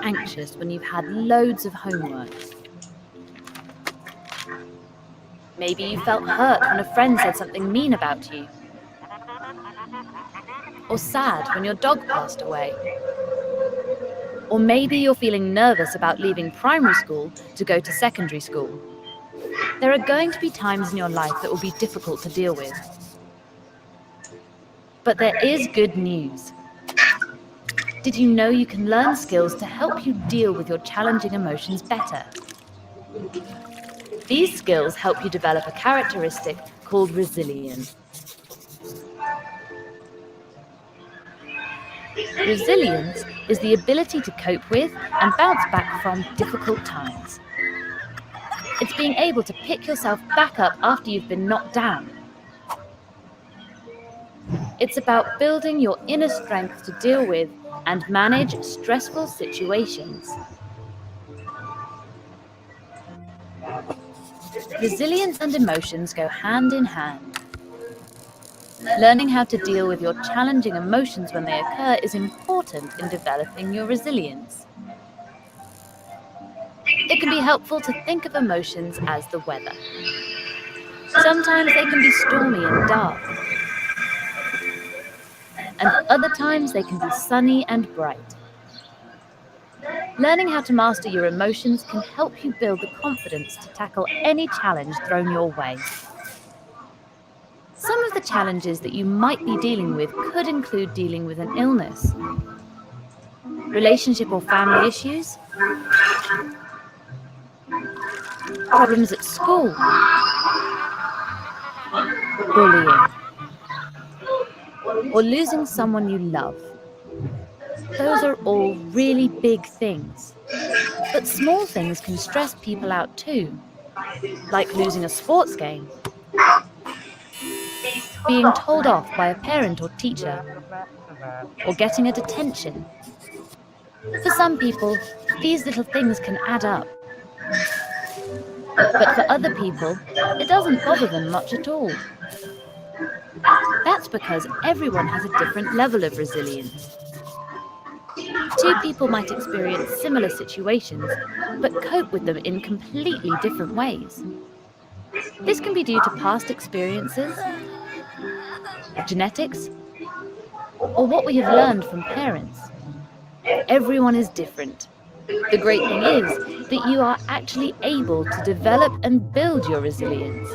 anxious when you've had loads of homework. Maybe you felt hurt when a friend said something mean about you. Or sad when your dog passed away. Or maybe you're feeling nervous about leaving primary school to go to secondary school. There are going to be times in your life that will be difficult to deal with. But there is good news. Did you know you can learn skills to help you deal with your challenging emotions better? These skills help you develop a characteristic called resilience. Resilience is the ability to cope with and bounce back from difficult times. It's being able to pick yourself back up after you've been knocked down. It's about building your inner strength to deal with and manage stressful situations. Resilience and emotions go hand in hand. Learning how to deal with your challenging emotions when they occur is important in developing your resilience. It can be helpful to think of emotions as the weather. Sometimes they can be stormy and dark, and other times they can be sunny and bright. Learning how to master your emotions can help you build the confidence to tackle any challenge thrown your way. Some of the challenges that you might be dealing with could include dealing with an illness, relationship or family issues, problems at school, bullying, or losing someone you love. Those are all really big things. But small things can stress people out too, like losing a sports game, being told off by a parent or teacher, or getting a detention. For some people, these little things can add up. But for other people, it doesn't bother them much at all. That's because everyone has a different level of resilience. Two people might experience similar situations, but cope with them in completely different ways. This can be due to past experiences, genetics, or what we have learned from parents. Everyone is different. The great thing is that you are actually able to develop and build your resilience.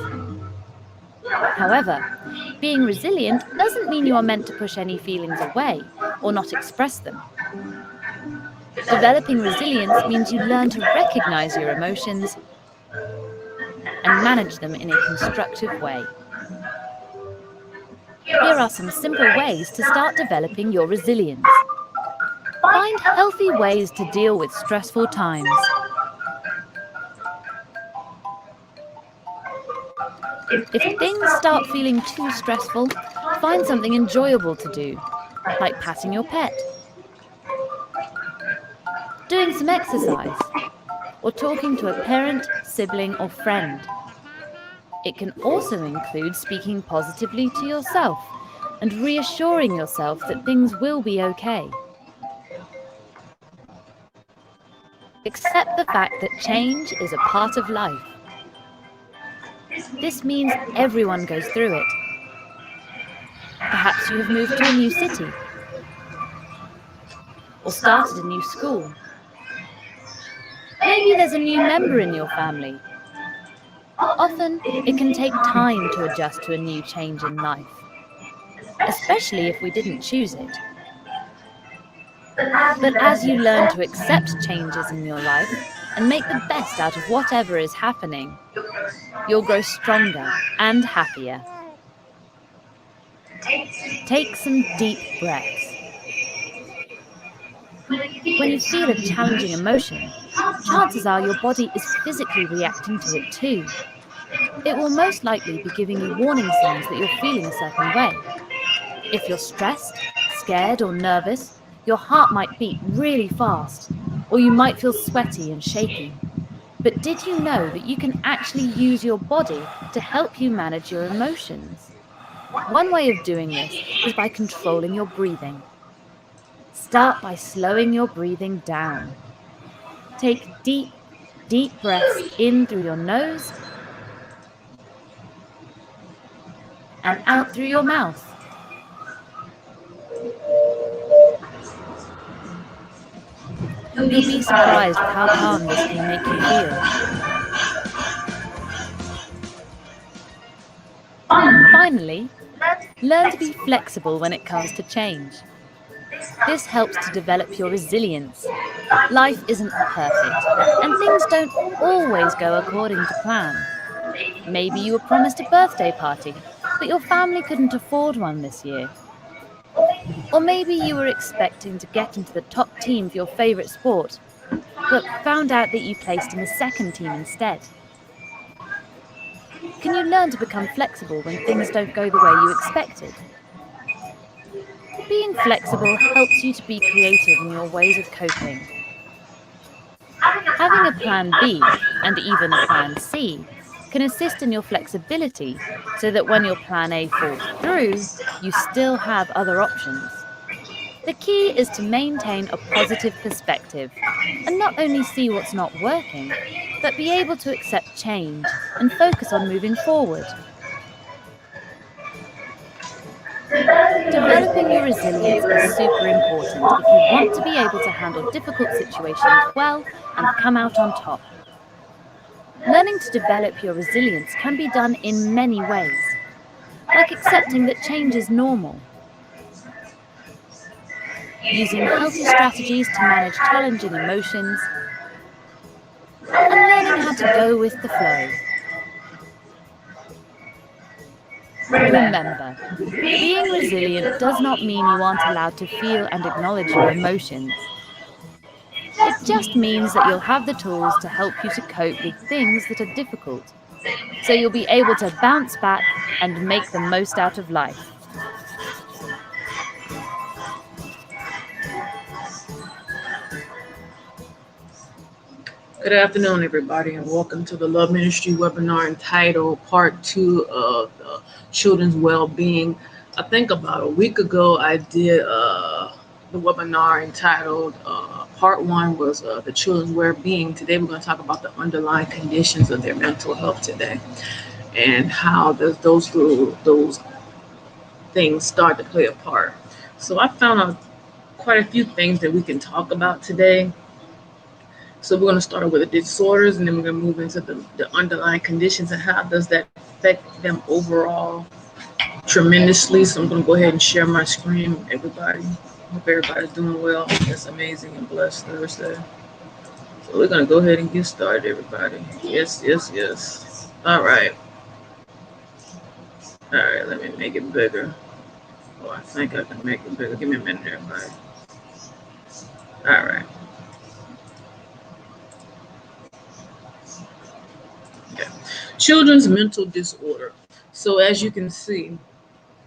However, being resilient doesn't mean you are meant to push any feelings away or not express them. Developing resilience means you learn to recognize your emotions and manage them in a constructive way. Here are some simple ways to start developing your resilience. Find healthy ways to deal with stressful times. If things start feeling too stressful, find something enjoyable to do, like patting your pet, doing some exercise, or talking to a parent, sibling, or friend. It can also include speaking positively to yourself and reassuring yourself that things will be okay. Accept the fact that change is a part of life. This means everyone goes through it. Perhaps you have moved to a new city, or started a new school. Maybe there's a new member in your family. Often, it can take time to adjust to a new change in life, especially if we didn't choose it. But as you learn to accept changes in your life and make the best out of whatever is happening, you'll grow stronger and happier. Take some deep breaths. When you feel a challenging emotion, chances are your body is physically reacting to it too. It will most likely be giving you warning signs that you're feeling a certain way. If you're stressed, scared, or nervous, your heart might beat really fast, or you might feel sweaty and shaky. But did you know that you can actually use your body to help you manage your emotions? One way of doing this is by controlling your breathing. Start by slowing your breathing down. Take deep, deep breaths in through your nose and out through your mouth. You'll be surprised how calm this can make you feel. Finally, learn to be flexible when it comes to change. This helps to develop your resilience. Life isn't perfect, and things don't always go according to plan. Maybe you were promised a birthday party, but your family couldn't afford one this year. Or maybe you were expecting to get into the top team for your favourite sport, but found out that you placed in the second team instead. Can you learn to become flexible when things don't go the way you expected? Being flexible helps you to be creative in your ways of coping. Having a plan B, and even a plan C, can assist in your flexibility so that when your plan A falls through, you still have other options. The key is to maintain a positive perspective and not only see what's not working, but be able to accept change and focus on moving forward. Developing your resilience is super important if you want to be able to handle difficult situations well and come out on top. Learning to develop your resilience can be done in many ways, like accepting that change is normal, using healthy strategies to manage challenging emotions, and learning how to go with the flow. Remember, being resilient does not mean you aren't allowed to feel and acknowledge your emotions. It just means that you'll have the tools to help you to cope with things that are difficult, so you'll be able to bounce back and make the most out of life. Good afternoon, everybody, and welcome to the Love Ministry webinar entitled Part 2 of Children's Well-Being. I think about a week ago I did the webinar entitled Part 1 was the children's well-being. Today we're going to talk about the underlying conditions of their mental health today and how does those things start to play a part. So I found out quite a few things that we can talk about today. So we're going to start with the disorders, and then we're going to move into the underlying conditions and how does that affect them overall tremendously. So I'm going to go ahead and share my screen, everybody. Hope everybody's doing well. It's amazing and blessed Thursday. So we're going to go ahead and get started, everybody. Yes. All right, let me make it bigger. Oh, I think I can make it bigger. Give me a minute, everybody. All right. Okay. Children's mental disorder. So as you can see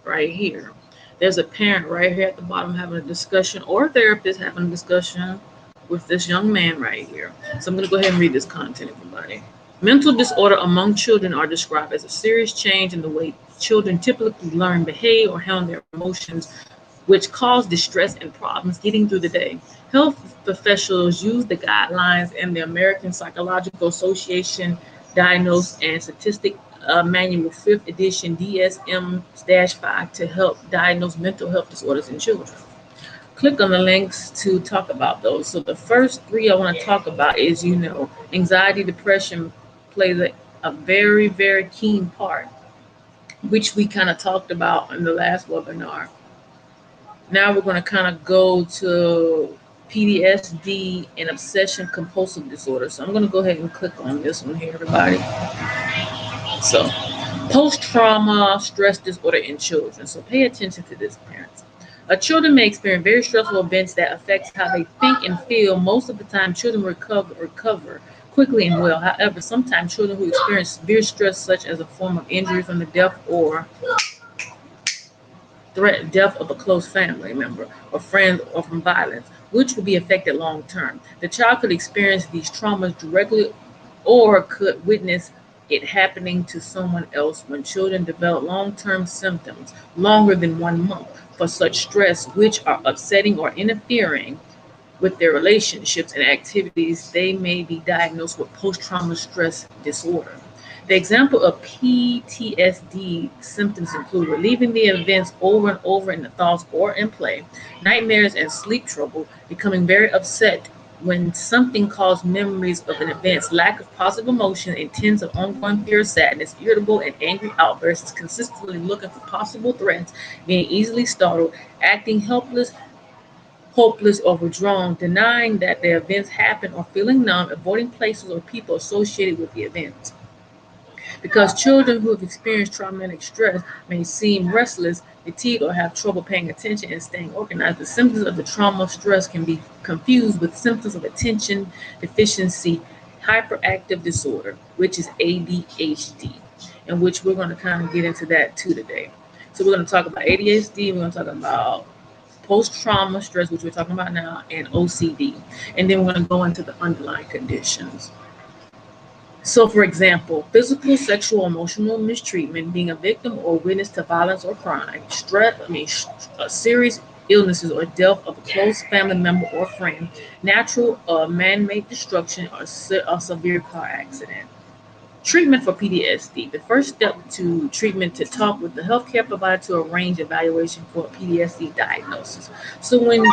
right here, there's a parent right here at the bottom having a discussion, or a therapist having a discussion with this young man right here. So I'm going to go ahead and read this content, everybody. Mental disorder among children are described as a serious change in the way children typically learn, behave, or handle their emotions, which cause distress and problems getting through the day. Health professionals use the guidelines and the American Psychological Association Diagnose and Statistic Manual 5th edition DSM-5 to help diagnose mental health disorders in children. Click on the links to talk about those. So the first three I want to talk about is, anxiety, depression plays a very, very keen part, which we kind of talked about in the last webinar. Now we're going to kind of go to PTSD and obsession compulsive disorder. So I'm going to go ahead and click on this one here, everybody. So post-trauma stress disorder in children. So pay attention to this, parents. Children may experience very stressful events that affect how they think and feel. Most of the time, children recover quickly and well. However, sometimes children who experience severe stress, such as a form of injury from the death or death of a close family member or friend, or from violence, which will be affected long term. The child could experience these traumas directly or could witness it happening to someone else. When children develop long-term symptoms longer than 1 month for such stress, which are upsetting or interfering with their relationships and activities, they may be diagnosed with post-trauma stress disorder. The example of PTSD symptoms include reliving the events over and over in the thoughts or in play, nightmares and sleep trouble, becoming very upset when something caused memories of an event, lack of positive emotion, intense or ongoing fear, sadness, irritable and angry outbursts, consistently looking for possible threats, being easily startled, acting helpless, hopeless, or withdrawn, denying that the events happened, or feeling numb, avoiding places or people associated with the events. Because children who have experienced traumatic stress may seem restless, fatigued, or have trouble paying attention and staying organized, the symptoms of the trauma stress can be confused with symptoms of attention deficiency hyperactive disorder, which is ADHD, in which we're going to kind of get into that too today. So we're going to talk about ADHD, we're going to talk about post-trauma stress, which we're talking about now, and OCD. And then we're going to go into the underlying conditions. So, for example, physical, sexual, emotional mistreatment, being a victim or witness to violence or crime, serious illnesses or death of a close family member or friend, natural or man-made destruction, or a severe car accident. Treatment for PTSD. The first step to treatment to talk with the healthcare provider to arrange evaluation for a PTSD diagnosis. So when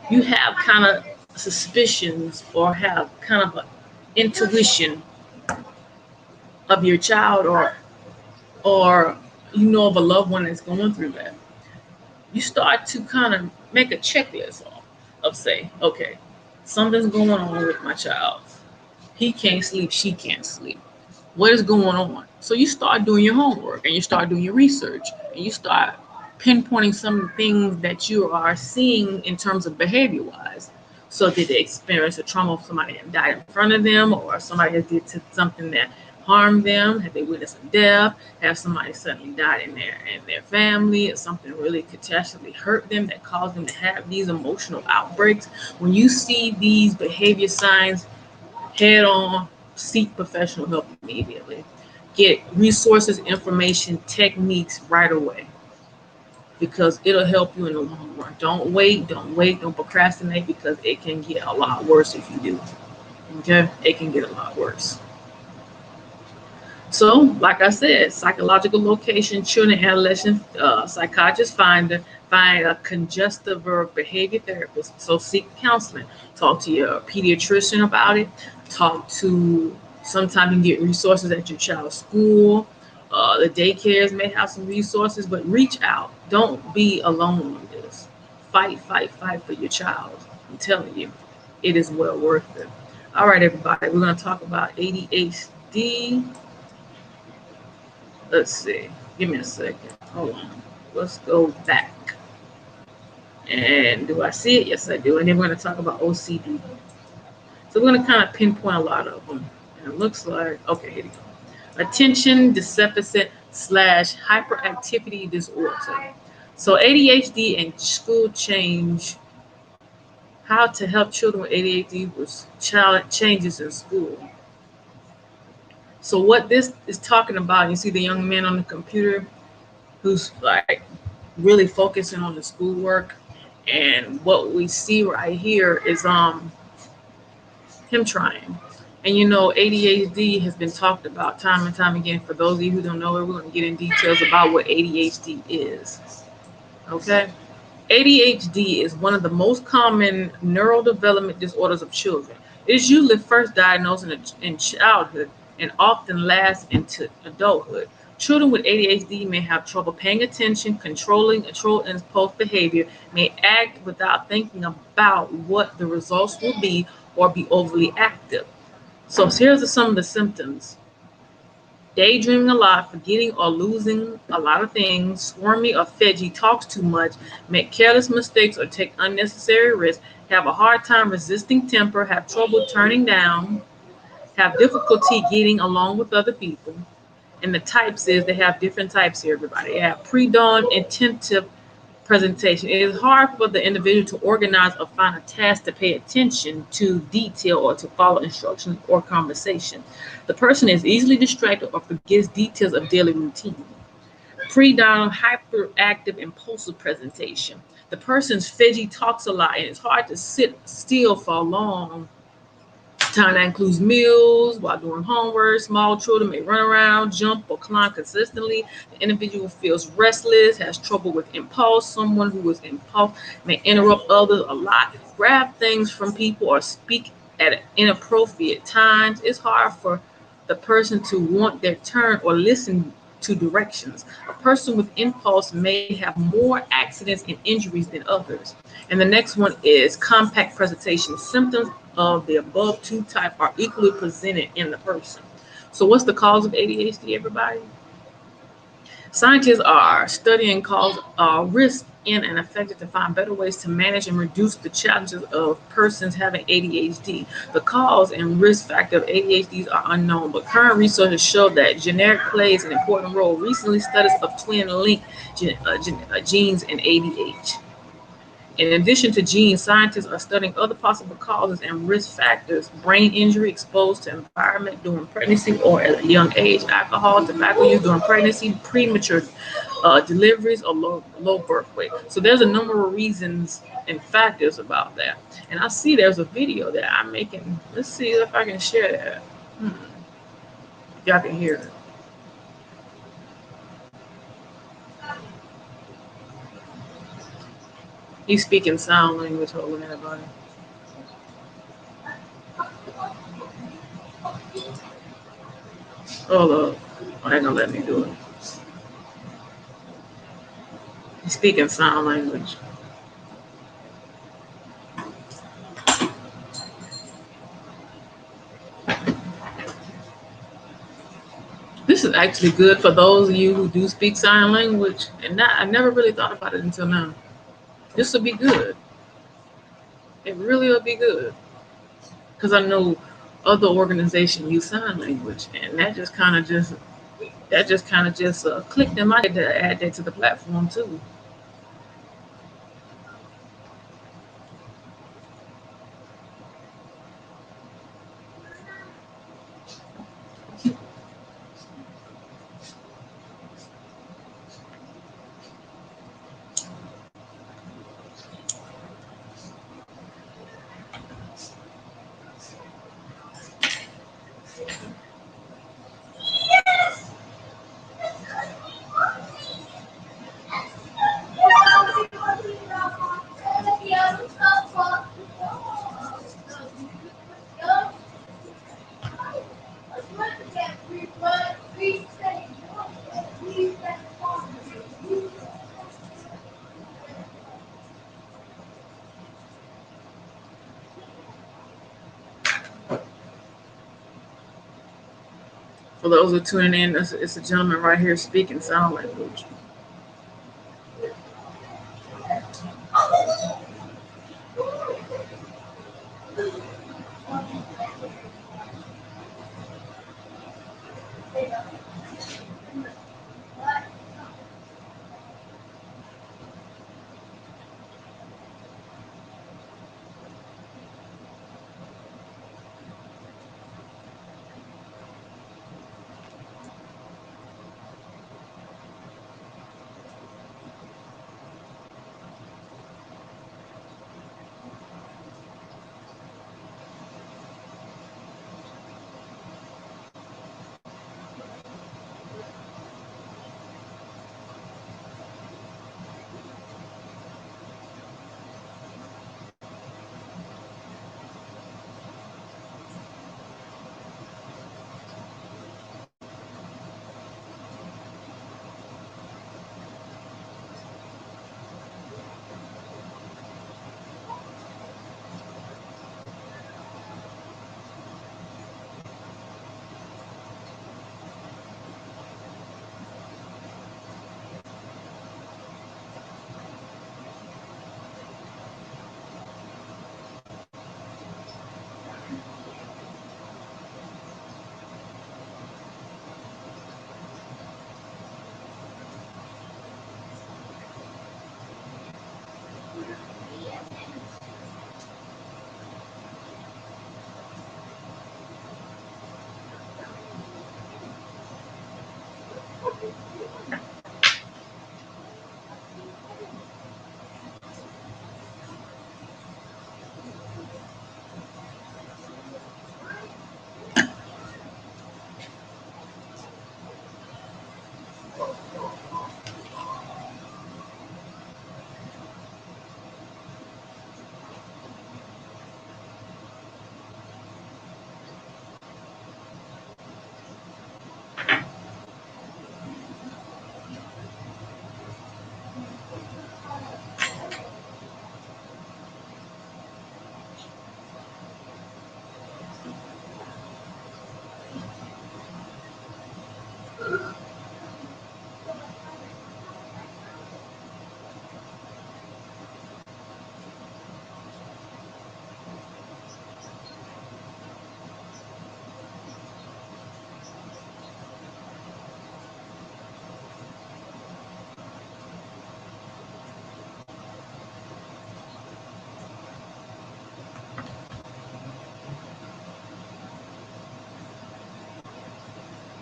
you have kind of suspicions or have kind of an intuition of your child, or you know of a loved one that's going through that, you start to kind of make a checklist of say, okay, something's going on with my child. He can't sleep, she can't sleep. What is going on? So you start doing your homework and you start doing your research and you start pinpointing some things that you are seeing in terms of behavior wise. So did they experience a trauma of somebody that died in front of them, or somebody that did something that harmed them? Have they witnessed a death? Have somebody suddenly died in their family, or something really catastrophically hurt them that caused them to have these emotional outbreaks? When you see these behavior signs, head on, seek professional help immediately. Get resources, information, techniques right away, because it'll help you in the long run. Don't procrastinate, because it can get a lot worse if you do. Okay? It can get a lot worse. So, like I said, psychological location, children and adolescent psychiatrists find a congestive verb behavior therapist. So seek counseling. Talk to your pediatrician about it. Sometimes you can get resources at your child's school. The daycares may have some resources, but reach out. Don't be alone on this. Fight for your child. I'm telling you, it is well worth it. All right, everybody, we're going to talk about ADHD. Let's see. Give me a second. Hold on. Let's go back. And do I see it? Yes, I do. And then we're going to talk about OCD. So we're going to kind of pinpoint a lot of them. And it looks like, okay, here we go. Attention deficit / hyperactivity disorder. So ADHD and school change. How to help children with ADHD with changes in school. So what this is talking about, you see the young man on the computer who's like really focusing on the schoolwork, and what we see right here is him trying. And ADHD has been talked about time and time again. For those of you who don't know it, we're going to get in details about what ADHD is. Okay? ADHD is one of the most common neurodevelopment disorders of children. It is usually first diagnosed in childhood and often lasts into adulthood. Children with ADHD may have trouble paying attention, controlling impulse behavior, may act without thinking about what the results will be, or be overly active. So here's some of the symptoms: daydreaming a lot, forgetting or losing a lot of things, squirmy or fidgety, talks too much, make careless mistakes or take unnecessary risks, have a hard time resisting temper, have trouble turning down, have difficulty getting along with other people. And the types is, they have different types here, everybody. They have pre-dawn attentive presentation. It is hard for the individual to organize or find a task to pay attention to detail or to follow instructions or conversation. The person is easily distracted or forgets details of daily routine. Pre-dawn hyperactive impulsive presentation. The person's fidgety, talks a lot, and it's hard to sit still for a long time. That includes meals, while doing homework. Small children may run around, jump, or climb consistently. The individual feels restless, has trouble with impulse. Someone who is impulsive may interrupt others a lot, grab things from people, or speak at inappropriate times. It's hard for the person to want their turn or listen to directions. A person with impulse may have more accidents and injuries than others. And the next one is compact presentation. Symptoms of the above two type are equally presented in the person. So what's the cause of ADHD, everybody? Scientists are studying cause, risk in and effective to find better ways to manage and reduce the challenges of persons having ADHD. The cause and risk factor of ADHD are unknown, but current research has shown that genetic plays an important role. Recently, studies of twin-linked genes in ADHD. In addition to genes, scientists are studying other possible causes and risk factors: brain injury exposed to environment during pregnancy or at a young age, alcohol, tobacco use during pregnancy, premature deliveries, or low birth weight. So there's a number of reasons and factors about that. And I see there's a video that I'm making. Let's see if I can share that. Y'all can hear it. He's speaking sign language. Hold on, everybody. Hold up. Oh, they're gonna let me do it. He's speaking sign language. This is actually good for those of you who do speak sign language, and that I never really thought about it until now. This will be good. It really will be good because I know other organizations use sign language, and that just clicked in my head to add that to the platform too. For those who are tuning in, it's a gentleman right here speaking sign language.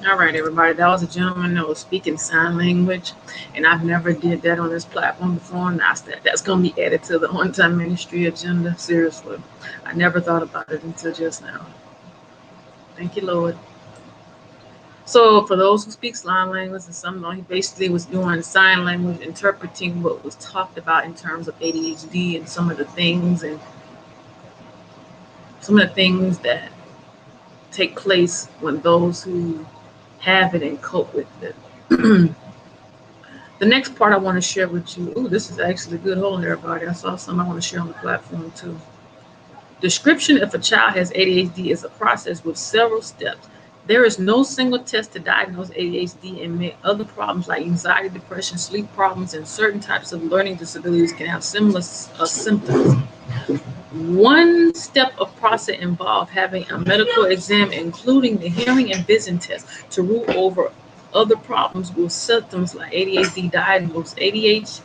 All right, everybody. That was a gentleman that was speaking sign language, and I've never did that on this platform before. And that's going to be added to the on-time ministry agenda. Seriously, I never thought about it until just now. Thank you, Lord. So, for those who speak sign language, and some know, he basically was doing sign language, interpreting what was talked about in terms of ADHD and some of the things that take place when those who have it and cope with it. The next part I want to share with you. Ooh, this is actually a good hold, everybody. I saw some I want to share on the platform too. Description: if a child has ADHD is a process with several steps. There is no single test to diagnose ADHD, and other problems like anxiety, depression, sleep problems, and certain types of learning disabilities can have similar symptoms. One step of process involves having a medical exam, including the hearing and vision test, to rule over other problems with symptoms like ADHD. Diagnosed ADHD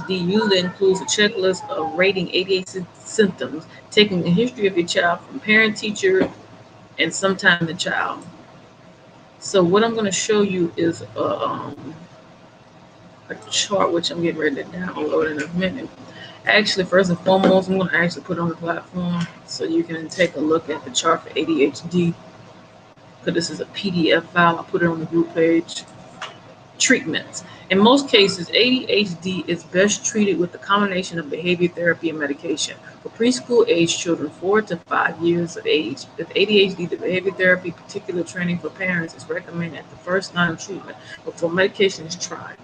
usually includes a checklist of rating ADHD symptoms, taking a history of your child from parent, teacher, and sometimes the child. So what I'm going to show you is a chart, which I'm getting ready to download in a minute. Actually, first and foremost, I'm going to actually put it on the platform so you can take a look at the chart for ADHD, because this is a PDF file. I'll put it on the group page. Treatments. In most cases, ADHD is best treated with a combination of behavior therapy and medication. For preschool age children 4 to 5 years of age with ADHD, the behavior therapy, particular training for parents, is recommended at the first line of treatment before medication is tried.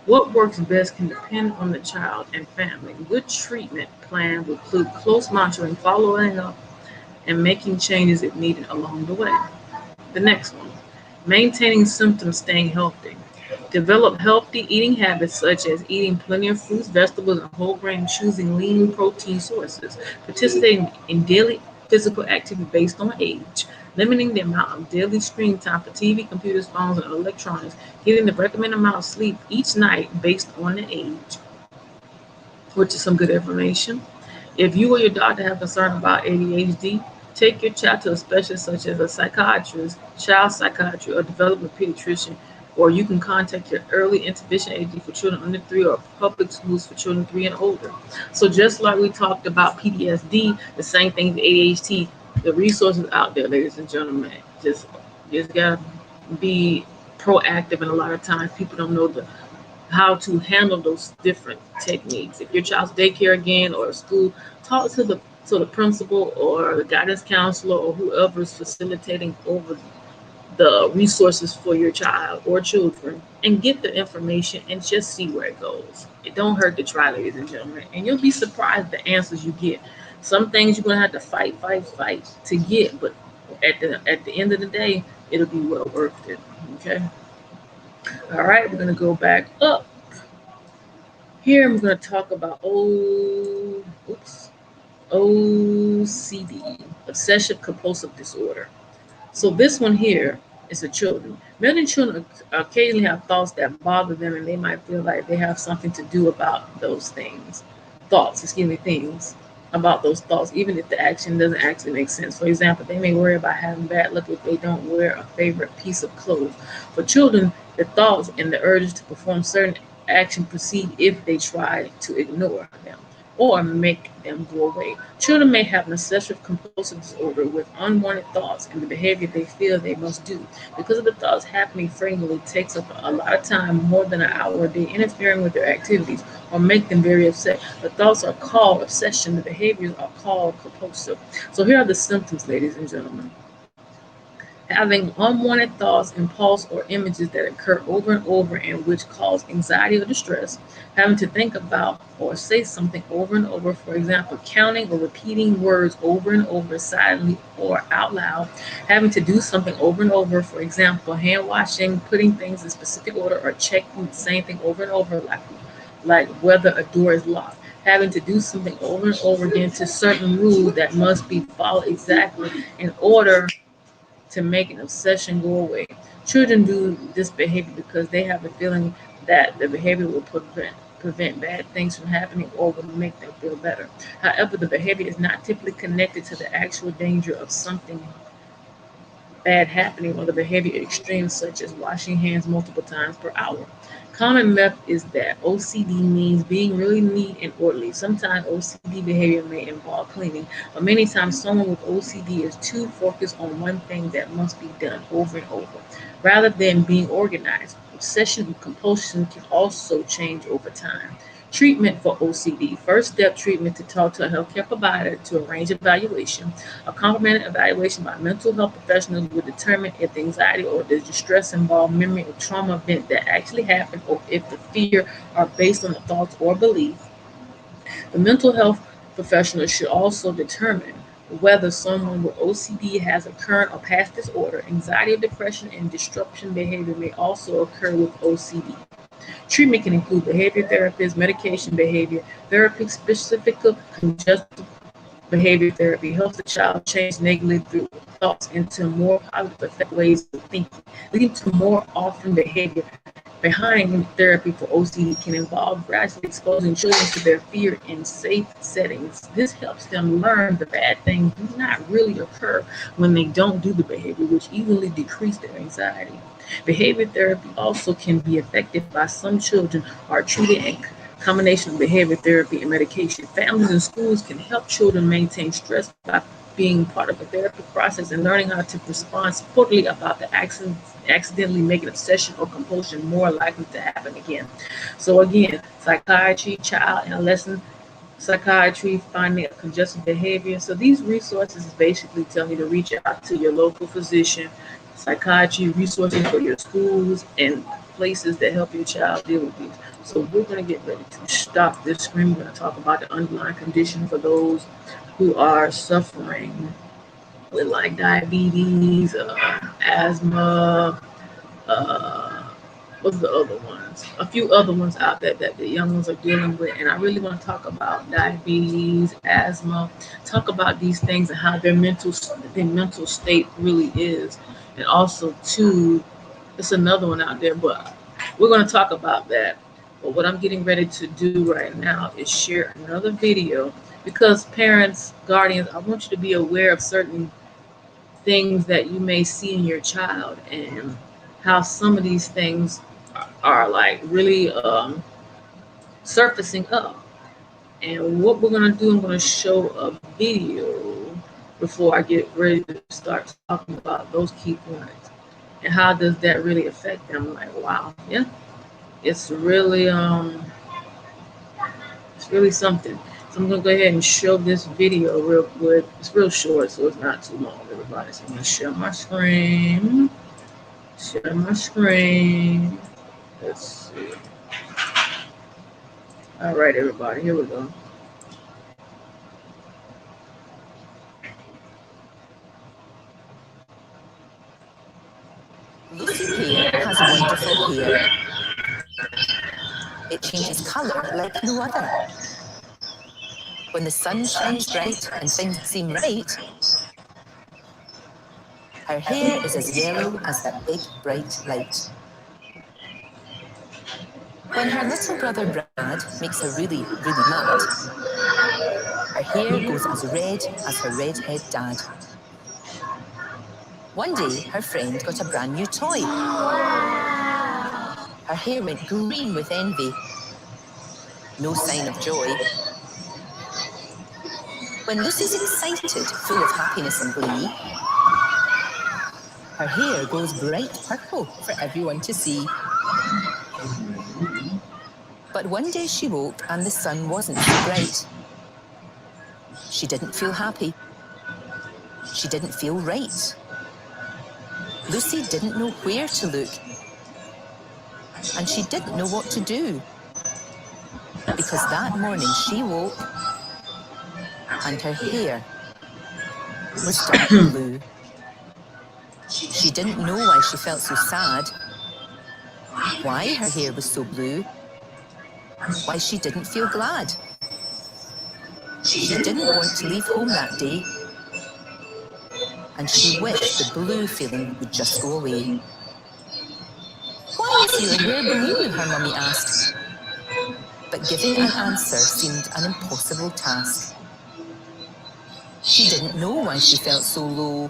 What works best can depend on the child and family. Good treatment plan will include close monitoring, following up, and making changes if needed along the way. The next one, maintaining symptoms, staying healthy. Develop healthy eating habits such as eating plenty of fruits, vegetables, and whole grain, choosing lean protein sources, participating in daily physical activity based on age, limiting the amount of daily screen time for TV, computers, phones, and electronics, getting the recommended amount of sleep each night based on the age, which is some good information. If you or your doctor have concern about ADHD, take your child to a specialist such as a psychiatrist, child psychiatrist, or development pediatrician, or you can contact your early intervention agency for children under 3 or public schools for children 3 and older. So just like we talked about PTSD, the same thing with ADHD, the resources out there, ladies and gentlemen. Just gotta be proactive, and a lot of times people don't know how to handle those different techniques. If your child's daycare again or school, talk to the principal or the guidance counselor or whoever is facilitating over the resources for your child or children, and get the information and just see where it goes. It don't hurt to try, ladies and gentlemen, and you'll be surprised the answers you get. Some things you're gonna have to fight to get, but at the end of the day, it'll be well worth it. Okay. All right, we're gonna go back up. Here I'm going to talk about OCD, obsessive compulsive disorder. So this one here is for children. Many children occasionally have thoughts that bother them, and they might feel like they have something to do about those things. Things about those thoughts, even if the action doesn't actually make sense. For example, they may worry about having bad luck if they don't wear a favorite piece of clothes. For children, the thoughts and the urges to perform certain action proceed if they try to ignore them or make them go away. Children may have an obsessive compulsive disorder with unwanted thoughts and the behavior they feel they must do. Because of the thoughts happening frequently, it takes up a lot of time, more than an hour a day, interfering with their activities or make them very upset. The thoughts are called obsession. The behaviors are called compulsive. So here are the symptoms, ladies and gentlemen. Having unwanted thoughts, impulse, or images that occur over and over and which cause anxiety or distress, having to think about or say something over and over, for example, counting or repeating words over and over silently or out loud, having to do something over and over, for example, hand washing, putting things in specific order, or checking the same thing over and over, like whether a door is locked. Having to do something over and over again to certain rules that must be followed exactly in order to make an obsession go away. Children do this behavior because they have a feeling that the behavior will prevent bad things from happening or will make them feel better. However, the behavior is not typically connected to the actual danger of something bad happening or the behavior extremes such as washing hands multiple times per hour. Common myth is that OCD means being really neat and orderly. Sometimes OCD behavior may involve cleaning, but many times someone with OCD is too focused on one thing that must be done over and over, rather than being organized. Obsession and compulsion can also change over time. Treatment for OCD. First step treatment to talk to a healthcare provider to arrange evaluation. A comprehensive evaluation by mental health professionals will determine if the anxiety or the distress involve memory of trauma event that actually happened or if the fear are based on the thoughts or beliefs. The mental health professional should also determine whether someone with OCD has a current or past disorder. Anxiety or depression and disruption behavior may also occur with OCD. Treatment can include behavior therapists, medication, behavior therapy, specific conjunctive behavior therapy helps the child change negative thoughts into more positive effective ways of thinking, leading to more often behavior. Behind therapy for OCD can involve gradually exposing children to their fear in safe settings. This helps them learn the bad things do not really occur when they don't do the behavior, which easily decrease their anxiety. Behavior therapy also can be effective by some children are treated in combination of behavior therapy and medication. Families and schools can help children maintain stress by being part of the therapy process and learning how to respond supportively about the accidentally making obsession or compulsion more likely to happen again. So again, psychiatry, child and adolescent psychiatry, finding of congestive behavior. So these resources basically tell you to reach out to your local physician, psychiatry resources for your schools and places that help your child deal with these. So we're going to get ready to stop this screen. We're going to talk about the underlying condition for those who are suffering with like diabetes, asthma, uh, what's the other ones? A few other ones out there that the young ones are dealing with. And I really want to talk about diabetes, asthma, talk about these things and how their mental state really is. And also too, it's another one out there, but we're going to talk about that. But what I'm getting ready to do right now is share another video because parents, guardians, I want you to be aware of certain things that you may see in your child and how some of these things are like really surfacing up. And what we're going to do, I'm going to show a video before I get ready to start talking about those key points and how does that really affect them. Like, wow, yeah, it's really something. So I'm gonna go ahead and show this video real quick. It's real short, so it's not too long, everybody. So I'm gonna share my screen. Share my screen. Let's see. All right, everybody, here we go. Lucy Pear has wonderful hair. It changes colour like no other. When the sun shines bright and things seem right, her hair is as yellow as that big bright light. When her little brother Brad makes her really, really mad, her hair goes as red as her redhead dad. One day, her friend got a brand new toy. Her hair went green with envy. No sign of joy. When Lucy's excited, full of happiness and glee, her hair goes bright purple for everyone to see. But one day she woke and the sun wasn't so bright. She didn't feel happy. She didn't feel right. Lucy didn't know where to look, and she didn't know what to do, because that morning she woke and her hair was dark blue. She didn't know why she felt so sad, why her hair was so blue, why she didn't feel glad. She didn't want to leave home that day, and she wished the blue feeling would just go away. "Why is your hair blue?" her mummy asked. But giving an answer seemed an impossible task. She didn't know why she felt so low,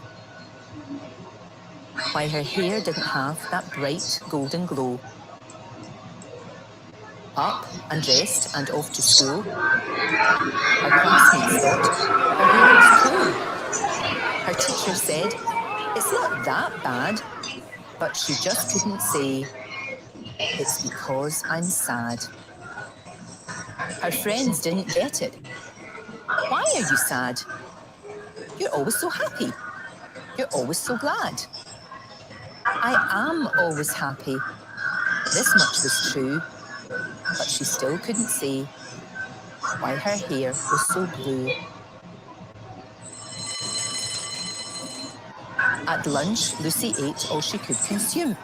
why her hair didn't have that bright golden glow. Up and dressed and off to school, her classmates thought her hair was cool. Her teacher said, "It's not that bad," but she just couldn't say, "It's because I'm sad." Her friends didn't get it. "Why are you sad? You're always so happy. You're always so glad." "I am always happy." This much was true, but she still couldn't say why her hair was so blue. At lunch, Lucy ate all she could consume,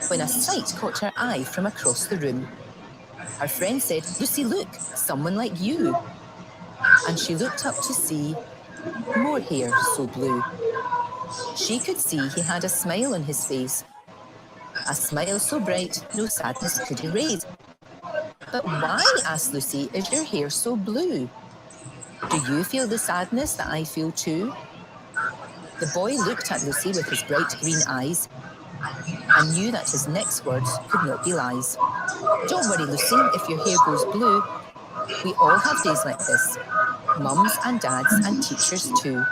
when a sight caught her eye from across the room. Her friend said, "Lucy, look, someone like you." And she looked up to see more hair so blue. She could see he had a smile on his face, a smile so bright no sadness could erase. "But why," asked Lucy, "is your hair so blue? Do you feel the sadness that I feel too?" The boy looked at Lucy with his bright green eyes and knew that his next words could not be lies. "Don't worry, Lucy, if your hair goes blue. We all have days like this, mums and dads and teachers too.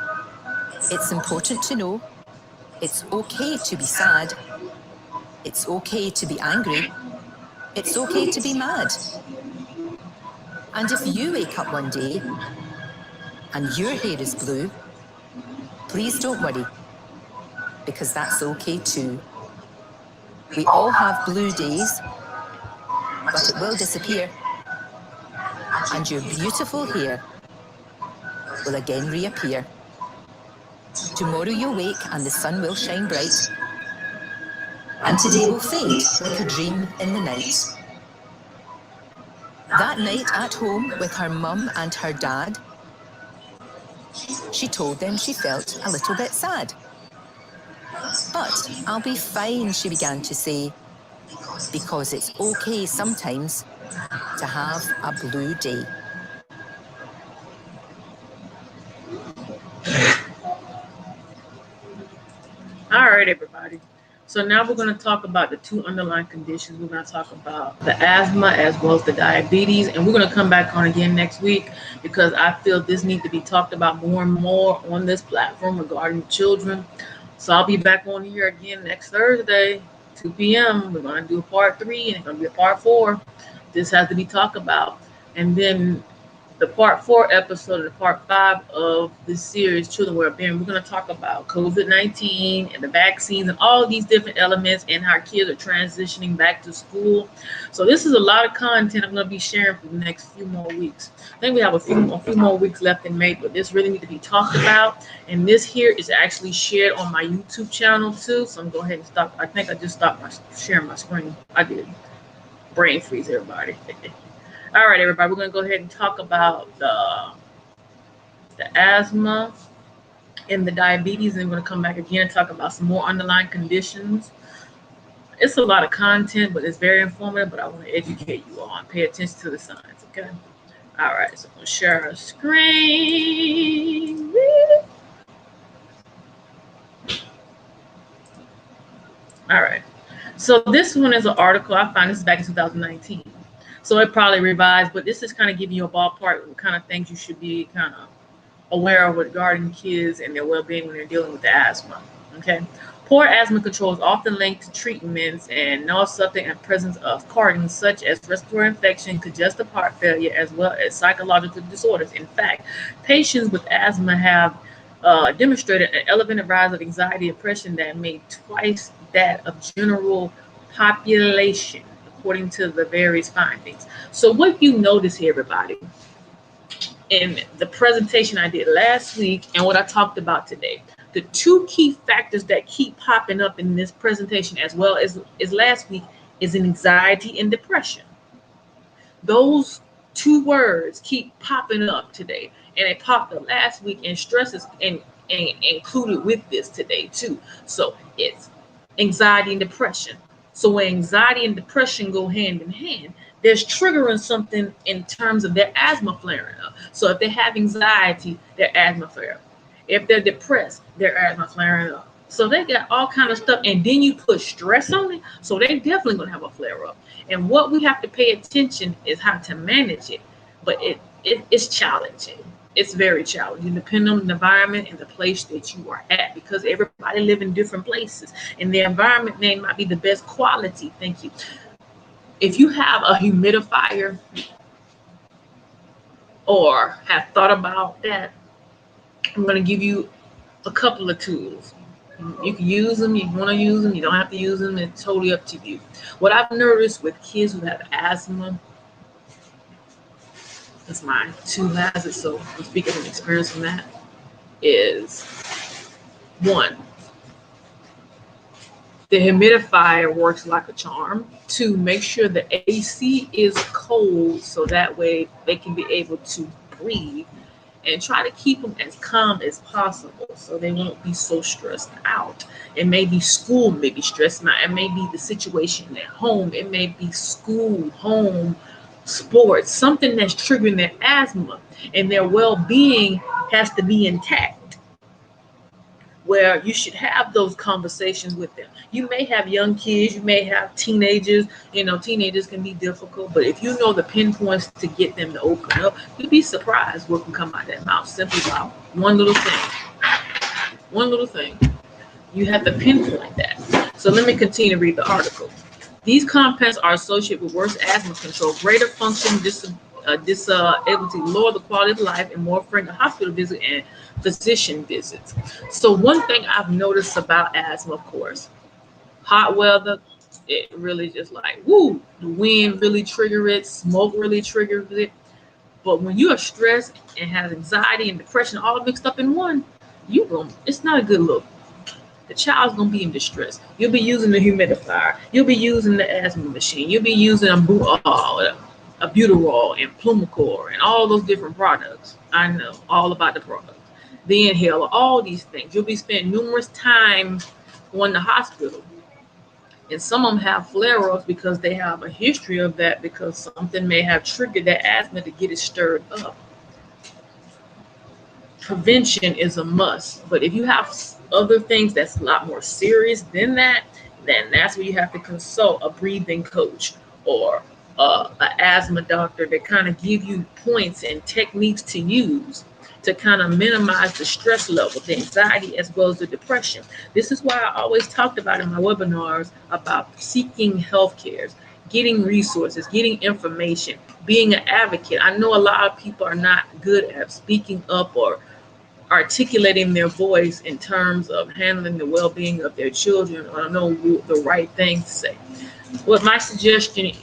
It's important to know it's okay to be sad. It's okay to be angry. It's okay to be mad. And if you wake up one day and your hair is blue, please don't worry, because that's okay too. We all have blue days, but it will disappear, and your beautiful hair will again reappear. Tomorrow you'll wake and the sun will shine bright, and today will fade like a dream in the night." That night at home with her mum and her dad, she told them she felt a little bit sad. "But I'll be fine," she began to say, "because it's okay sometimes to have a blue day." All right, everybody. So now we're going to talk about the two underlying conditions. We're going to talk about the asthma as well as the diabetes, and we're going to come back on again next week because I feel this needs to be talked about more and more on this platform regarding children. So I'll be back on here again next Thursday, 2 p.m. We're going to do a part 3 and it's going to be a part 4. This has to be talked about. And then the part 4 episode of the part 5 of this series, Children Well-Being, we're going to talk about COVID-19 and the vaccines and all these different elements and how kids are transitioning back to school. So this is a lot of content I'm going to be sharing for the next few more weeks. I think we have a few more weeks left in May, but this really needs to be talked about. And this here is actually shared on my YouTube channel too. So I'm going to go ahead and stop. I think I just stopped sharing my screen. I did. Brain freeze, everybody. All right, everybody, we're going to go ahead and talk about the asthma and the diabetes, and we're going to come back again and talk about some more underlying conditions. It's a lot of content, but it's very informative, but I want to educate you all and pay attention to the signs, okay? All right, so I'm going to share our screen. All right, so this one is an article. I found this back in 2019. So it probably revised, but this is kind of giving you a ballpark of what kind of things you should be kind of aware of regarding kids and their well-being when they're dealing with the asthma. Okay. Poor asthma control is often linked to treatments and no subject and presence of cardings such as respiratory infection, congestive heart failure, as well as psychological disorders. In fact, patients with asthma have demonstrated an elevated rise of anxiety and depression that made twice that of general population, according to the various findings. So what you notice here, everybody, in the presentation I did last week and what I talked about today, the two key factors that keep popping up in this presentation as well as last week is anxiety and depression. Those two words keep popping up today, and it popped up last week, and stress is and included with this today too. So it's anxiety and depression. So when anxiety and depression go hand in hand, there's triggering something in terms of their asthma flaring up. So if they have anxiety, their asthma flare up. If they're depressed, their asthma flaring up. So they got all kind of stuff, and then you put stress on it, so they definitely gonna have a flare up. And what we have to pay attention is how to manage it. But it's challenging. It's very challenging, depending on the environment and the place that you are at, because everybody live in different places, and the environment may not be the best quality. Thank you. If you have a humidifier or have thought about that, I'm going to give you a couple of tools. You can use them, you want to use them, you don't have to use them, it's totally up to you. What I've noticed with kids who have asthma, that's mine, two has it, so I'm speaking from experience from that, is one, the humidifier works like a charm. Two, make sure the AC is cold so that way they can be able to breathe, and try to keep them as calm as possible so they won't be so stressed out. It may be school, maybe stressed out. It may be the situation at home. It may be school, home, sports, something that's triggering their asthma, and their well-being has to be intact, where you should have those conversations with them. You may have young kids, you may have teenagers. Teenagers can be difficult, but if you know the pinpoints to get them to open up, you'd be surprised what can come out of their mouth simply by one little thing. One little thing. You have to pinpoint that. So let me continue to read the article. These compounds are associated with worse asthma control, greater function, disability, lower the quality of life, and more frequent hospital visits and physician visits. So one thing I've noticed about asthma, of course, hot weather, it really just like, woo, the wind really triggers it, smoke really triggers it. But when you are stressed and have anxiety and depression all mixed up in one, it's not a good look. The child's gonna be in distress. You'll be using the humidifier. You'll be using the asthma machine. You'll be using a Butyrol and Plumicor and all those different products. I know all about the products. The inhaler, all these things. You'll be spending numerous times going to the hospital. And some of them have flare-ups because they have a history of that, because something may have triggered that asthma to get it stirred up. Prevention is a must. But if you have other things that's a lot more serious than that, then that's where you have to consult a breathing coach or an asthma doctor that kind of give you points and techniques to use to kind of minimize the stress level, the anxiety, as well as the depression. This is why I always talked about in my webinars about seeking health care, getting resources, getting information, being an advocate. I know a lot of people are not good at speaking up or articulating their voice in terms of handling the well-being of their children, or know the right thing to say. What my suggestion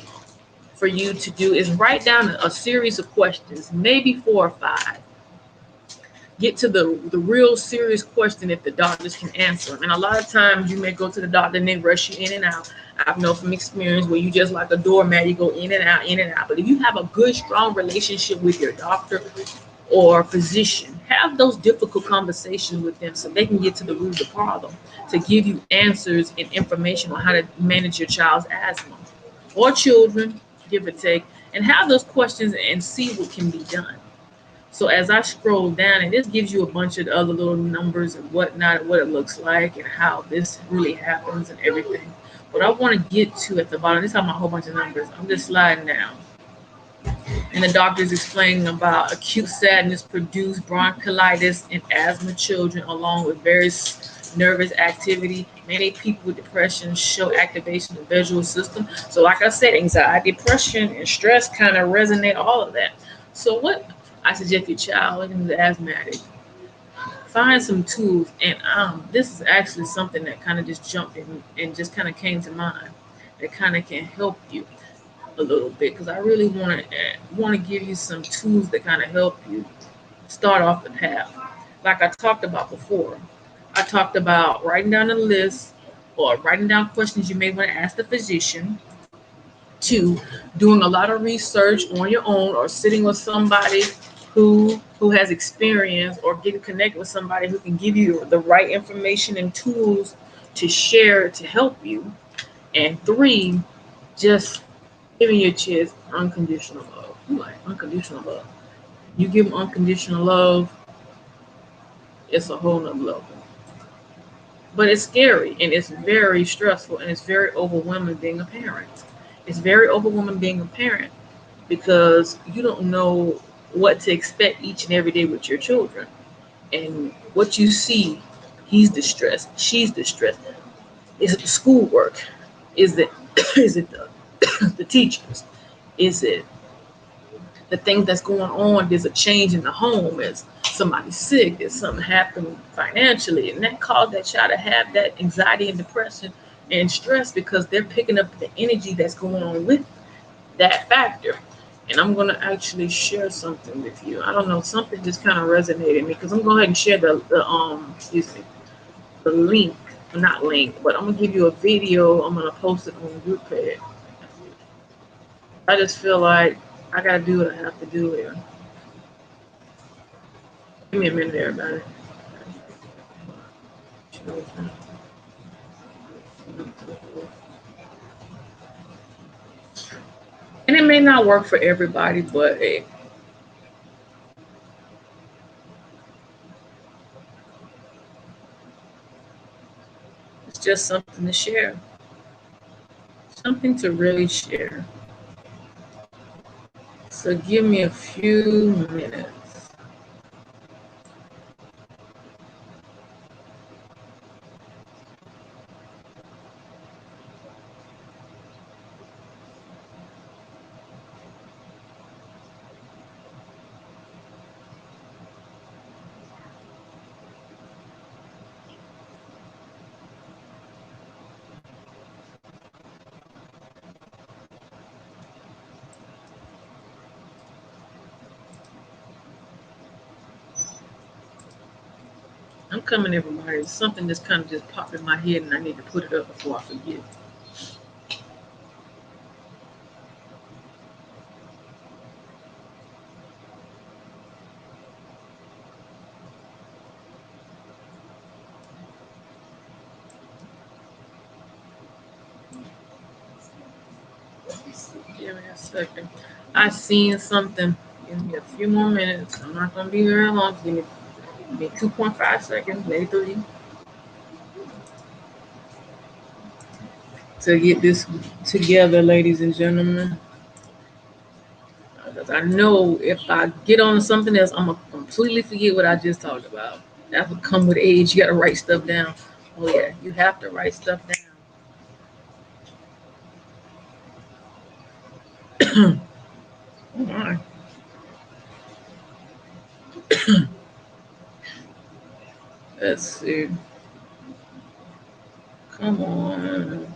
for you to do is write down a series of questions, maybe 4 or 5. Get to the real serious question if the doctors can answer them. And a lot of times you may go to the doctor and they rush you in and out. I've known from experience where you just like a doormat, you go in and out, in and out. But if you have a good, strong relationship with your doctor or physician, have those difficult conversations with them so they can get to the root of the problem, to give you answers and information on how to manage your child's asthma or children, give or take, and have those questions and see what can be done. So as I scroll down, and this gives you a bunch of other little numbers and whatnot, what it looks like and how this really happens and everything. What I want to get to at the bottom, this is a whole bunch of numbers. I'm just sliding down. And the doctor's explaining about acute sadness produced bronchiolitis in asthma children, along with various nervous activity. Many people with depression show activation of the visual system. So like I said, anxiety, depression, and stress kind of resonate all of that. So what I suggest your child, looking at the asthmatic, find some tools. And this is actually something that kind of just jumped in and just kind of came to mind that kind of can help you a little bit, because I really want to give you some tools that kind of help you start off the path. Like I talked about before, I talked about writing down a list or writing down questions you may want to ask the physician, to doing a lot of research on your own or sitting with somebody who has experience, or getting connected with somebody who can give you the right information and tools to share to help you. And three, just giving your kids unconditional love. Like unconditional love. You give them unconditional love, it's a whole nother level. But it's scary and it's very stressful and it's very overwhelming being a parent. It's very overwhelming being a parent because you don't know what to expect each and every day with your children. And what you see, he's distressed, she's distressed. Is it the schoolwork? Is it is it the teachers? Is it the thing that's going on? There's a change in the home. Is somebody sick? Is something happening financially? And that caused that child to have that anxiety and depression and stress because they're picking up the energy that's going on with that factor. And I'm going to actually share something with you. I don't know, something just kind of resonated me because I'm going to go ahead and share the link, not link, but I'm going to give you a video. I'm going to post it on the group page. I just feel like I got to do what I have to do here. Give me a minute, everybody. And it may not work for everybody, but hey, it's just something to share. Something to really share. So give me a few minutes. I'm coming, everybody. Something just kind of just popped in my head, and I need to put it up before I forget. Give me a second. I seen something. Give me a few more minutes. I'm not gonna be very long. Give me 2.5 seconds, maybe 3, to get this together, ladies and gentlemen. Because I know if I get on something else, I'm gonna completely forget what I just talked about. That would come with age. You gotta write stuff down. Oh yeah, you have to write stuff down. All right. Let's see. Come on.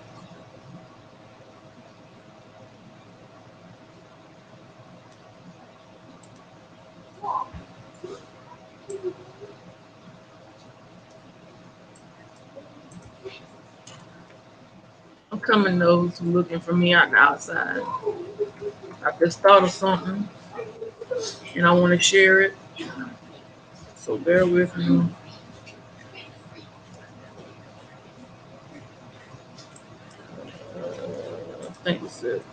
I'm coming, those who looking for me out the outside. I just thought of something and I want to share it. So bear with me. I think it's it.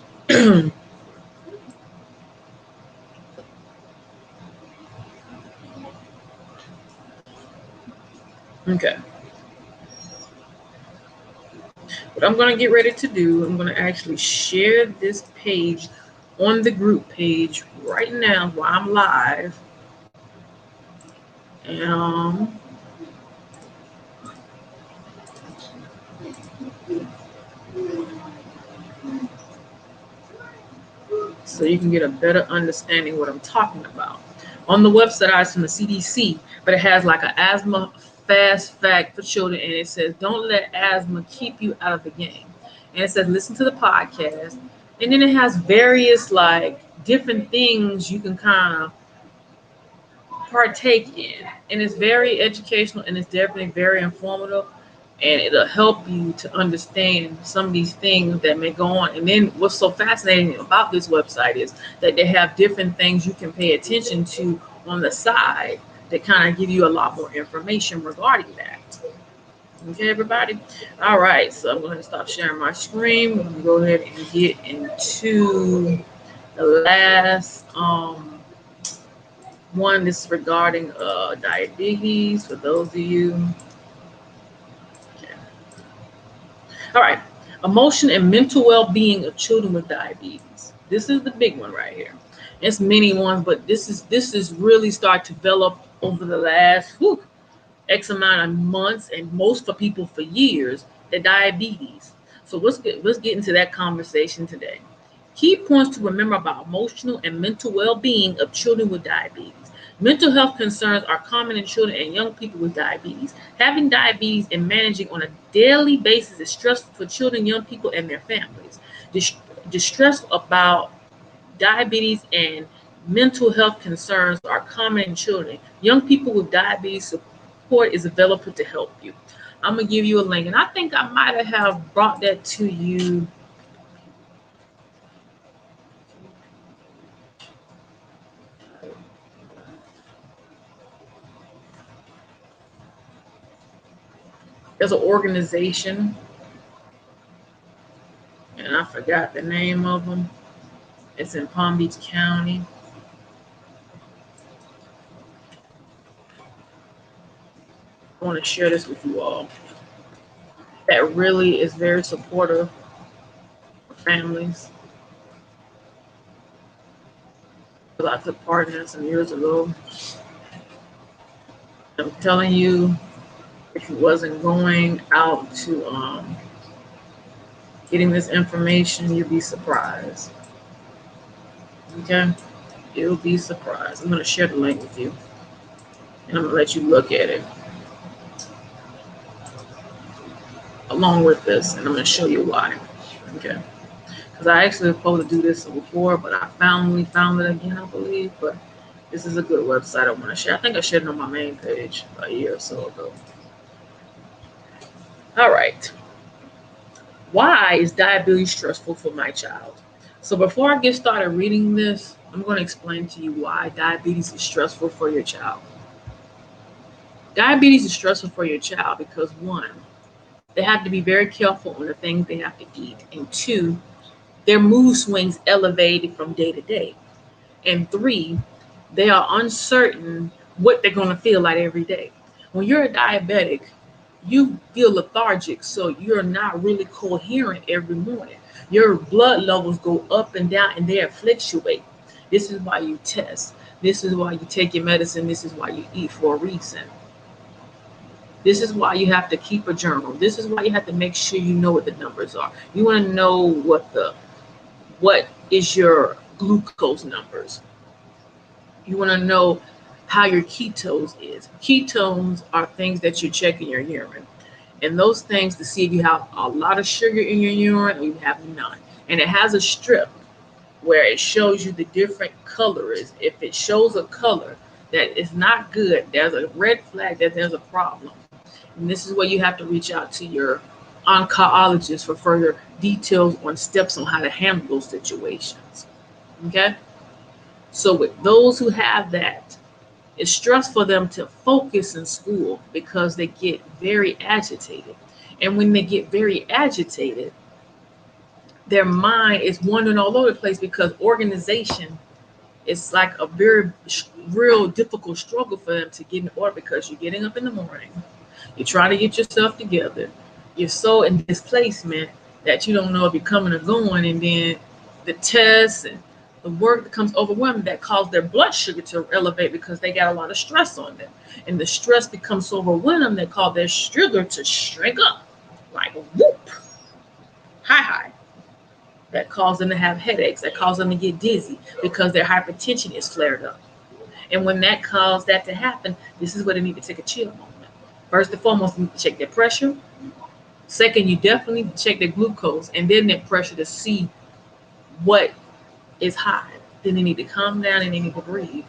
Okay. What I'm going to get ready to do, I'm going to actually share this page on the group page right now while I'm live. And so you can get a better understanding what I'm talking about. On the website, it's from the CDC, but it has like an asthma fast fact for children, and it says, "Don't let asthma keep you out of the game." And it says, "Listen to the podcast," and then it has various like different things you can kind of partake in, and it's very educational and it's definitely very informative, and it'll help you to understand some of these things that may go on. And then what's so fascinating about this website is that they have different things you can pay attention to on the side that kind of give you a lot more information regarding that. Okay, everybody. All right, so I'm going to stop sharing my screen. We're going to go ahead and get into the last one. This is regarding diabetes for those of you. Okay. All right, emotion and mental well-being of children with diabetes. This is the big one right here. It's many ones, but this is really start to develop over the last X amount of months, and most for people for years, the diabetes. So let's get into that conversation today. Key points to remember about emotional and mental well-being of children with diabetes. Mental health concerns are common in children and young people with diabetes. Having diabetes and managing on a daily basis is stressful for children, young people, and their families. Distress about diabetes and mental health concerns are common in children. Young people with diabetes, support is available to help you. I'm going to give you a link, and I think I might have brought that to you. There's an organization, and I forgot the name of them. It's in Palm Beach County. I want to share this with you all. That really is very supportive for families. I took part in it some years ago. I'm telling you, if you wasn't going out to getting this information, you'd be surprised. Okay? You'll be surprised. I'm going to share the link with you, and I'm going to let you look at it along with this, and I'm going to show you why. Okay? Because I actually was supposed to do this before, but I finally found it again, I believe. But this is a good website I want to share. I think I shared it on my main page a year or so ago. All right. Why is diabetes stressful for my child? So before I get started reading this, I'm going to explain to you why diabetes is stressful for your child. Diabetes is stressful for your child because, one, they have to be very careful on the things they have to eat, and two, their mood swings elevated from day to day, and three, they are uncertain what they're going to feel like every day. When you're a diabetic, you feel lethargic, so you're not really coherent every morning. Your blood levels go up and down, and they fluctuate. This is why you test. This is why you take your medicine. This is why you eat for a reason. This is why you have to keep a journal. This is why you have to make sure you know what the numbers are. You want to know what is your glucose numbers. You want to know how your ketones is. Ketones are things that you check in your urine. And those things to see if you have a lot of sugar in your urine or you have none. And it has a strip where it shows you the different colors. If it shows a color that is not good, there's a red flag that there's a problem. And this is where you have to reach out to your oncologist for further details on steps on how to handle those situations. Okay? So with those who have that, it's stressful for them to focus in school because they get very agitated. And when they get very agitated, their mind is wandering all over the place because organization is like a very real difficult struggle for them to get in order because you're getting up in the morning, you're trying to get yourself together, you're so in displacement that you don't know if you're coming or going, and then the tests and the work becomes overwhelming that causes their blood sugar to elevate because they got a lot of stress on them. And the stress becomes so overwhelming that cause their sugar to shrink up like whoop, high. That causes them to have headaches, that causes them to get dizzy because their hypertension is flared up. And when that caused that to happen, this is where they need to take a chill moment. First and foremost, you need to check their pressure. Second, you definitely need to check their glucose and then their pressure to see what is high. Then they need to calm down and they need to breathe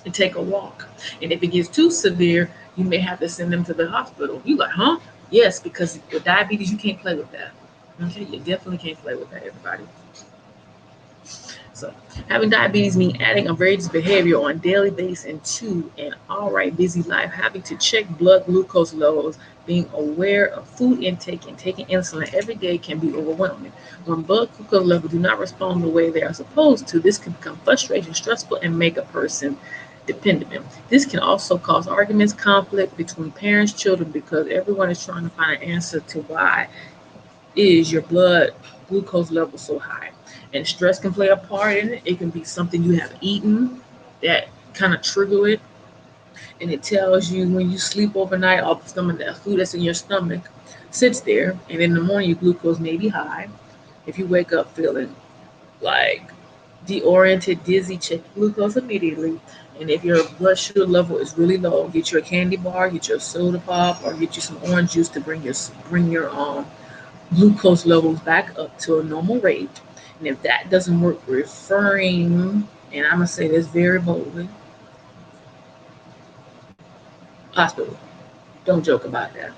and take a walk. And if it gets too severe, you may have to send them to the hospital. You like, huh? Yes, because with diabetes, you can't play with that. Okay, you definitely can't play with that, everybody. So having diabetes means adding a outrageous behavior on a daily basis into an alright busy life, having to check blood glucose levels, being aware of food intake and taking insulin every day can be overwhelming. When blood glucose levels do not respond the way they are supposed to, this can become frustrating, stressful, and make a person dependent. This can also cause arguments, conflict between parents, children, because everyone is trying to find an answer to why is your blood glucose level so high. And stress can play a part in it. It can be something you have eaten that kind of trigger it. And it tells you when you sleep overnight, all the stomach, that food that's in your stomach sits there. And in the morning, your glucose may be high. If you wake up feeling like deoriented, dizzy, check glucose immediately. And if your blood sugar level is really low, get you a candy bar, get you a soda pop, or get you some orange juice to bring your glucose levels back up to a normal rate. And if that doesn't work, referring, and I'm gonna say this very boldly, hospital. Don't joke about that.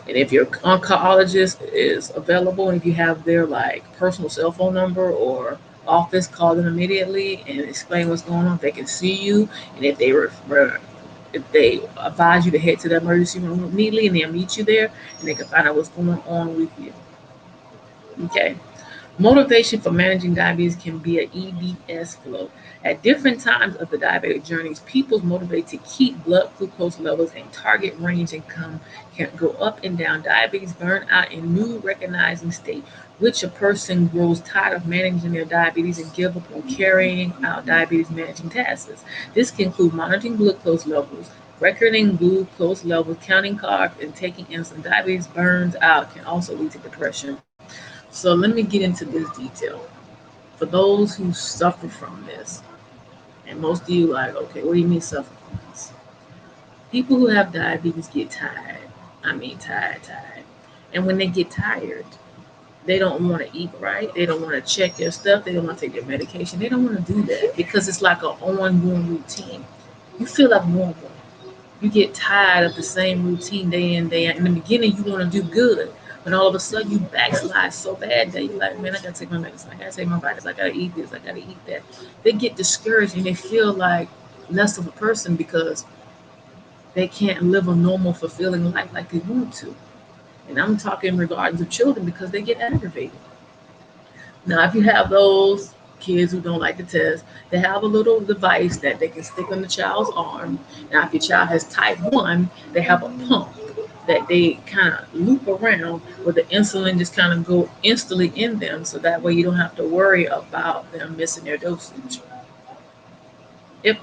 And if your oncologist is available, and if you have their like personal cell phone number or office, call them immediately and explain what's going on. They can see you, and if they advise you to head to the emergency room immediately, and they'll meet you there, and they can find out what's going on with you. Okay. Motivation for managing diabetes can be an EBS flow. At different times of the diabetic journeys, people's motivated to keep blood glucose levels in target range and can go up and down. Diabetes burn out in new recognizing state, which a person grows tired of managing their diabetes and give up on carrying out diabetes managing tasks. This can include monitoring glucose levels, recording glucose levels, counting carbs, and taking insulin. Diabetes burns out can also lead to depression. So let me get into this detail. For those who suffer from this, and most of you like, okay, what do you mean suffer from this? People who have diabetes get tired. I mean tired. And when they get tired, they don't want to eat right. They don't want to check their stuff. They don't want to take their medication. They don't want to do that because it's like an ongoing routine. You feel abnormal. You get tired of the same routine day in, day out. In the beginning, you want to do good. But all of a sudden, you backslide so bad that you're like, man, I got to take my medicine. I got to take my vitamins. I got to eat this. I got to eat that. They get discouraged and they feel like less of a person because they can't live a normal, fulfilling life like they want to. And I'm talking in regards to children because they get aggravated. Now, if you have those kids who don't like the test, they have a little device that they can stick on the child's arm. Now, if your child has type 1, they have a pump that they kind of loop around where the insulin just kind of go instantly in them. So that way you don't have to worry about them missing their dosage. If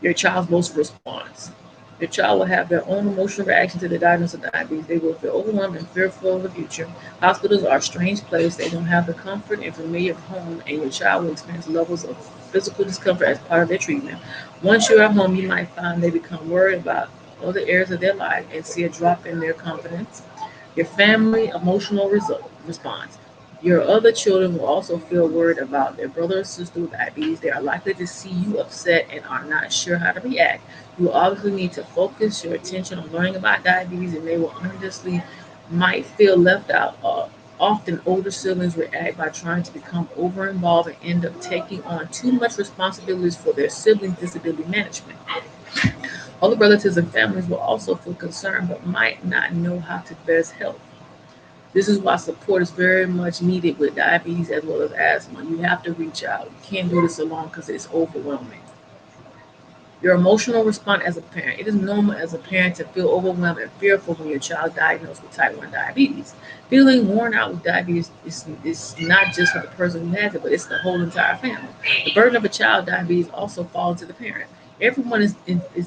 your child's emotional response. Your child will have their own emotional reaction to the diagnosis of diabetes. They will feel overwhelmed and fearful of the future. Hospitals are a strange place. They don't have the comfort and familiar of home, and your child will experience levels of physical discomfort as part of their treatment. Once you're at home, you might find they become worried about other areas of their life and see a drop in their confidence. Your family emotional response. Your other children will also feel worried about their brother or sister with diabetes. They are likely to see you upset and are not sure how to react. You will obviously need to focus your attention on learning about diabetes, and they will honestly might feel left out. Often, older siblings react by trying to become over involved and end up taking on too much responsibilities for their siblings' disability management. Other relatives and families will also feel concerned but might not know how to best help. This is why support is very much needed with diabetes as well as asthma. You have to reach out. You can't do this alone because it's overwhelming. Your emotional response as a parent. It is normal as a parent to feel overwhelmed and fearful when your child is diagnosed with type 1 diabetes. Feeling worn out with diabetes is not just for the person who has it, but it's the whole entire family. The burden of a child with diabetes also falls to the parent. Everyone is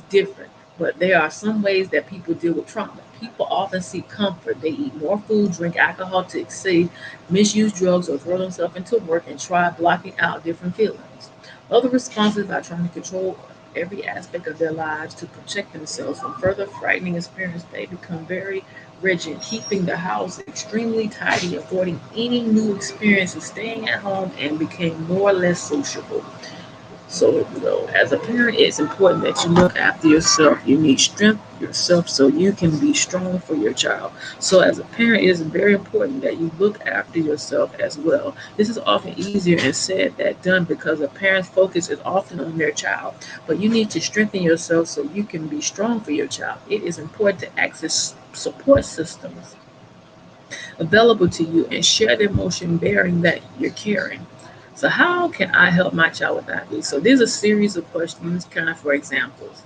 different, but there are some ways that people deal with trauma. People often seek comfort. They eat more food, drink alcohol to exceed, misuse drugs, or throw themselves into work and try blocking out different feelings. Other responses are trying to control every aspect of their lives to protect themselves from further frightening experience. They become very rigid, keeping the house extremely tidy, avoiding any new experiences, staying at home, and became more or less sociable. So, as a parent, it's important that you look after yourself. You need strength yourself so you can be strong for your child. So, as a parent, it is very important that you look after yourself as well. This is often easier and said than done because a parent's focus is often on their child. But you need to strengthen yourself so you can be strong for your child. It is important to access support systems available to you and share the emotion bearing that you're carrying. So, how can I help my child with diabetes? So, there's a series of questions, kind of for examples.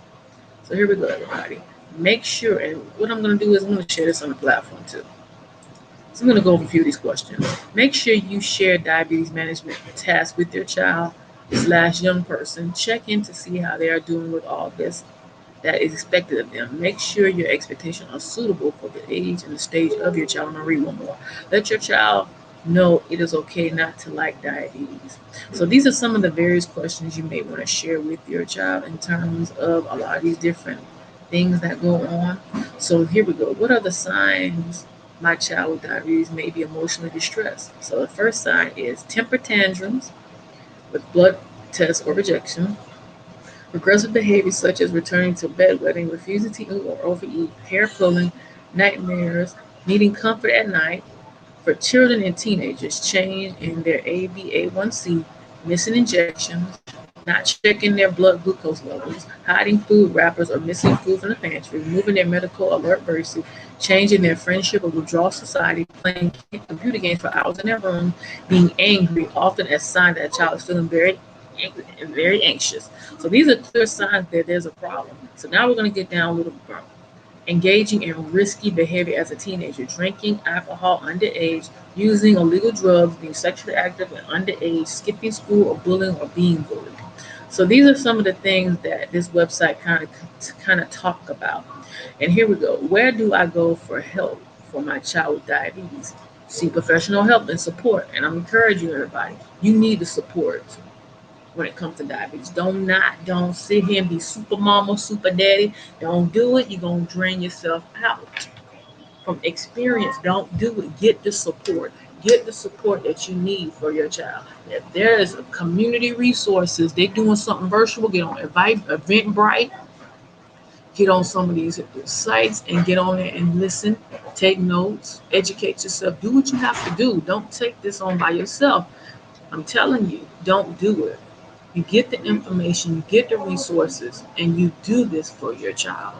So, here we go, everybody. Make sure, and what I'm going to do is I'm going to share this on the platform too. So, I'm going to go over a few of these questions. Make sure you share diabetes management tasks with your child slash young person. Check in to see how they are doing with all this that is expected of them. Make sure your expectations are suitable for the age and the stage of your child. I'm going to read one more. Let your child know it is okay not to like diabetes. So these are some of the various questions you may want to share with your child in terms of a lot of these different things that go on. So here we go. What are the signs my child with diabetes may be emotionally distressed? So the first sign is temper tantrums with blood tests or rejection. Aggressive behaviors such as returning to bedwetting, refusing to eat or overeat, hair pulling, nightmares, needing comfort at night. For children and teenagers, change in their HbA1c, missing injections, not checking their blood glucose levels, hiding food wrappers or missing food from the pantry, removing their medical alert bracelet, changing their friendship or withdrawal society, playing computer games for hours in their room, being angry, often as sign that a child is feeling very anxious. So these are clear signs that there's a problem. So now we're going to get down a little further. Engaging in risky behavior as a teenager, drinking alcohol underage, using illegal drugs, being sexually active at underage, skipping school or bullying or being bullied. So these are some of the things that this website kind of talk about. And here we go. Where do I go for help for my child with diabetes? Seek professional help and support. And I'm encouraging everybody, you need the support when it comes to diabetes. Don't sit here and be super mama, super daddy. Don't do it. You're gonna drain yourself out. From experience, don't do it. Get the support. Get the support that you need for your child. If there is a community resources, they're doing something virtual, get on Eventbrite, get on some of these sites and get on there and listen, take notes, educate yourself, do what you have to do. Don't take this on by yourself. I'm telling you, don't do it. You get the information, you get the resources, and you do this for your child.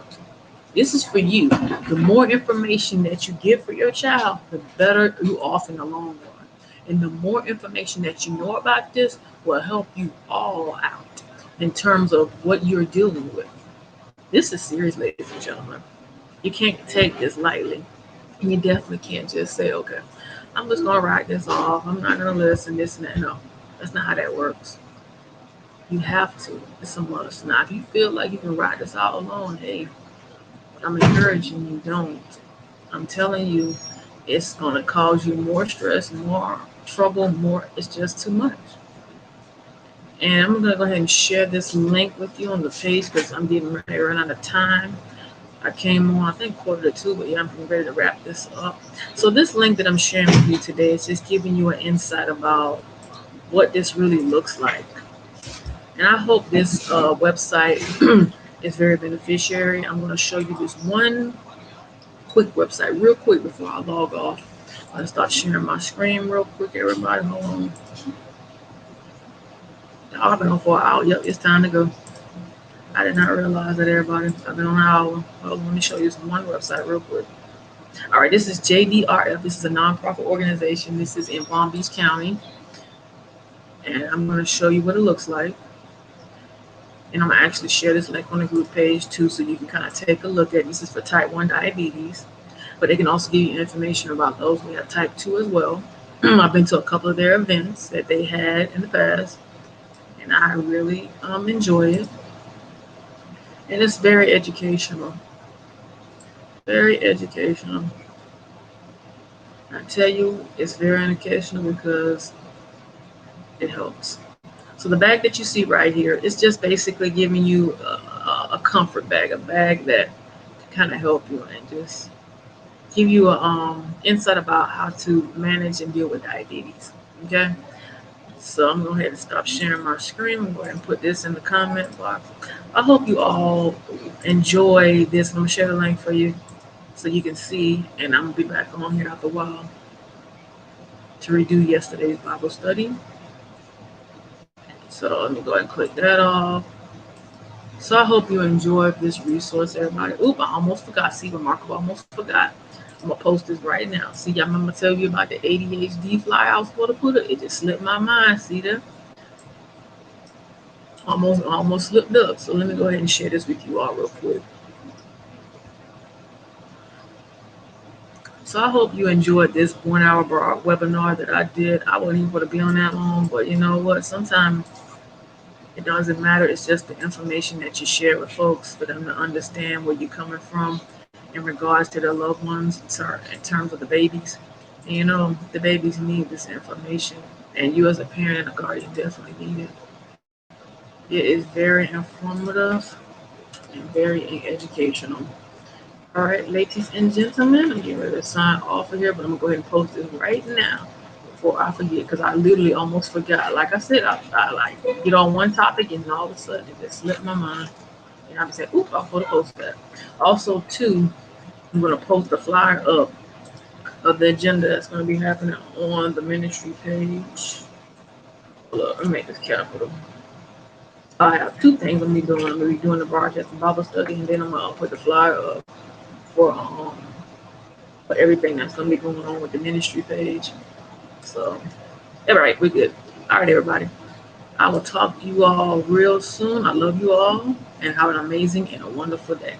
This is for you. The more information that you give for your child, the better you off in the long run. And the more information that you know about this will help you all out in terms of what you're dealing with. This is serious, ladies and gentlemen. You can't take this lightly. And you definitely can't just say, okay, I'm just going to write this off. I'm not going to listen, this and that. No, that's not how that works. You have to. It's a must. Now, if you feel like you can write this all alone, hey, I'm encouraging you, don't. I'm telling you, it's going to cause you more stress, more trouble, it's just too much. And I'm going to go ahead and share this link with you on the page because I'm getting ready to run out of time. I came on, I think, 1:45, but yeah, I'm getting ready to wrap this up. So this link that I'm sharing with you today is just giving you an insight about what this really looks like. And I hope this website is very beneficiary. I'm going to show you this one quick website real quick before I log off. I'm going to start sharing my screen real quick, everybody. Hold on. I've been on for an hour. Yep, it's time to go. I did not realize that, everybody. I've been on an hour. Hold on, let me show you this one website real quick. All right, this is JDRF. This is a nonprofit organization. This is in Palm Beach County. And I'm going to show you what it looks like. And I'm going to actually share this link on the group page too, so you can kind of take a look at it. This is for type 1 diabetes, but they can also give you information about those who have type 2 as well. I've been to a couple of their events that they had in the past, and I really enjoy it. And it's very educational. Very educational. I tell you, it's very educational because it helps. So the bag that you see right here is just basically giving you a comfort bag, a bag that can kind of help you and just give you a insight about how to manage and deal with diabetes. Okay. So I'm going to go ahead and stop sharing my screen. I'm going to go ahead and put this in the comment box. I hope you all enjoy this. I'm going to share the link for you so you can see. And I'm going to be back on here after a while to redo yesterday's Bible study. So let me go ahead and click that off. So I hope you enjoyed this resource, everybody. Oop, I almost forgot. See, remarkable, I almost forgot. I'm going to post this right now. See, I'm going to tell you about the ADHD flyer I was going to put it. It just slipped my mind. See that? Almost slipped up. So let me go ahead and share this with you all real quick. So I hope you enjoyed this 1 hour webinar that I did. I wasn't even going to be on that long, but you know what? Sometimes it doesn't matter. It's just the information that you share with folks for them to understand where you're coming from in regards to their loved ones in terms of the babies. And you know, the babies need this information, and you as a parent and a guardian definitely need it. It is very informative and very educational. All right, ladies and gentlemen, I'm getting ready to sign off of here, but I'm gonna go ahead and post this right now before I forget, because I literally almost forgot. Like I said, I like get on one topic and all of a sudden it just slipped my mind, and I'm saying, "Oop, I'm gonna post that." Also, too, I'm gonna post the flyer up of the agenda that's gonna be happening on the ministry page. Look, let me make this capital. I have two things I'm gonna be doing. I'm gonna be doing the broadcast and Bible study, and then I'm gonna put the flyer up for everything that's gonna be going on with the ministry page. So, all right, we're good. All right, everybody. I will talk to you all real soon. I love you all, and have an amazing and a wonderful day.